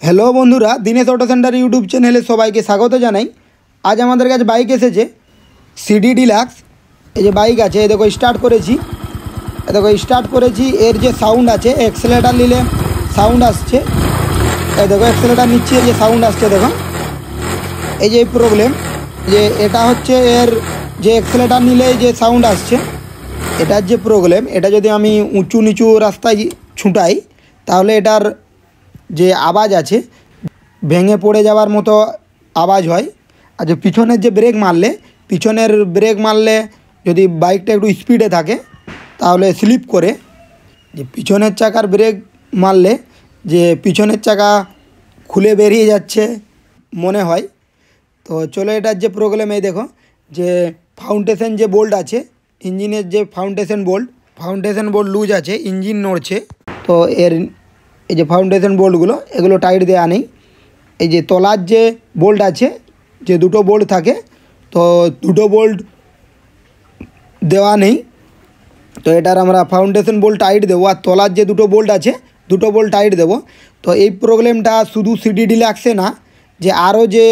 Hello বন্ধুরা, Dinesh auto centre YouTube চ্যানেলে সবাইকে স্বাগত জানাই। আজ আমাদের কাছে বাইক এসেছে সিডি ডিলাক্স। এই যে বাইক আছে, এই দেখো স্টার্ট করেছি, এর যে সাউন্ড আছে, অ্যাক্সেলেটার নিলে সাউন্ড আসছে, এই দেখো অ্যাক্সেলেটার নিচ্ছি, এই যে সাউন্ড আসছে দেখো। এই যে প্রবলেম, যে এটা হচ্ছে এর যে অ্যাক্সেলেটার নিলে যে সাউন্ড আসছে, এটার যে প্রবলেম, এটা যদি আমি উঁচু নিচু রাস্তায় ছুটাই তাহলে এটার যে আওয়াজ আছে ভেঙে পড়ে যাওয়ার মতো আওয়াজ হয়। আর যে পিছনের ব্রেক মারলে যদি বাইকটা একটু স্পিডে থাকে তাহলে স্লিপ করে, যে পিছনের চাকার ব্রেক মারলে যে পিছনের চাকা খুলে বেরিয়ে যাচ্ছে মনে হয়। তো চলো, এটার যে প্রবলেম, এই দেখো যে ফাউন্ডেশন যে বোল্ট আছে, ইঞ্জিনের যে ফাউন্ডেশন বোল্ট লুজ আছে, ইঞ্জিন নড়ছে। তো এই যে ফাউন্ডেশন বোল্টগুলো, এগুলো টাইট দেওয়া নেই। এই যে তলার যে বোল্ট আছে, যে দুটো বোল্ট থাকে, তো দুটো বোল্ট দেওয়া নেই। তো এটার আমরা ফাউন্ডেশন বোল্ট টাইট দেবো, আর তলার যে দুটো বোল্ট আছে দুটো বোল্ট টাইট দেবো। তো এই প্রবলেমটা শুধু সিডি ডিলাক্সে না, যে আরও যে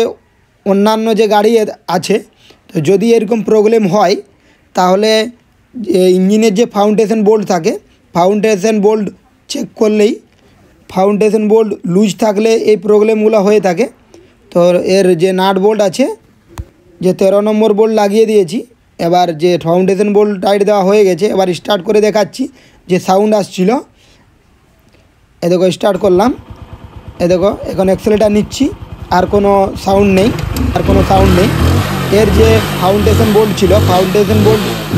অন্যান্য যে গাড়ি আছে, তো যদি এরকম প্রবলেম হয় তাহলে ইঞ্জিনের যে ফাউন্ডেশন বোল্ট থাকে, ফাউন্ডেশন বোল্ট চেক করলেই ফাউন্ডেশন বোল্ট লুজ থাকলে এই প্রবলেমগুলো হয়ে থাকে। তো এর যে নাট বোল্ট আছে, যে 13 নম্বর বোল্ট লাগিয়ে দিয়েছি, এবার যে ফাউন্ডেশন বোল্ট টাইট দেওয়া হয়ে গেছে। এবার স্টার্ট করে দেখাচ্ছি যে সাউন্ড আসছিল। এ দেখো স্টার্ট করলাম, এ দেখো এখন অ্যাক্সেলেটার নিচ্ছি, আর কোনো সাউন্ড নেই। এর যে ফাউন্ডেশন বোল্ট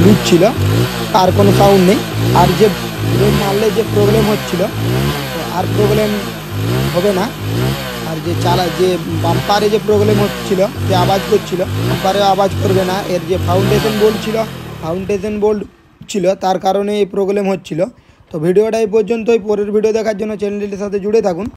লুজ ছিল, আর কোনো সাউন্ড নেই। আর যে ব্রেক মারলে যে প্রবলেম হচ্ছিল, আর প্রবলেম হবে না। আর যে বাম্পারে যে প্রবলেম হচ্ছিল, যে আওয়াজ করছিল, বাম্পারে আওয়াজ করবে না। এর যে ফাউন্ডেশন বোল্ট ছিল তার কারণে এই প্রবলেম হচ্ছিল। তো ভিডিওটা এই পর্যন্তই। পরের ভিডিও দেখার জন্য চ্যানেলটির সাথে জুড়ে থাকুন।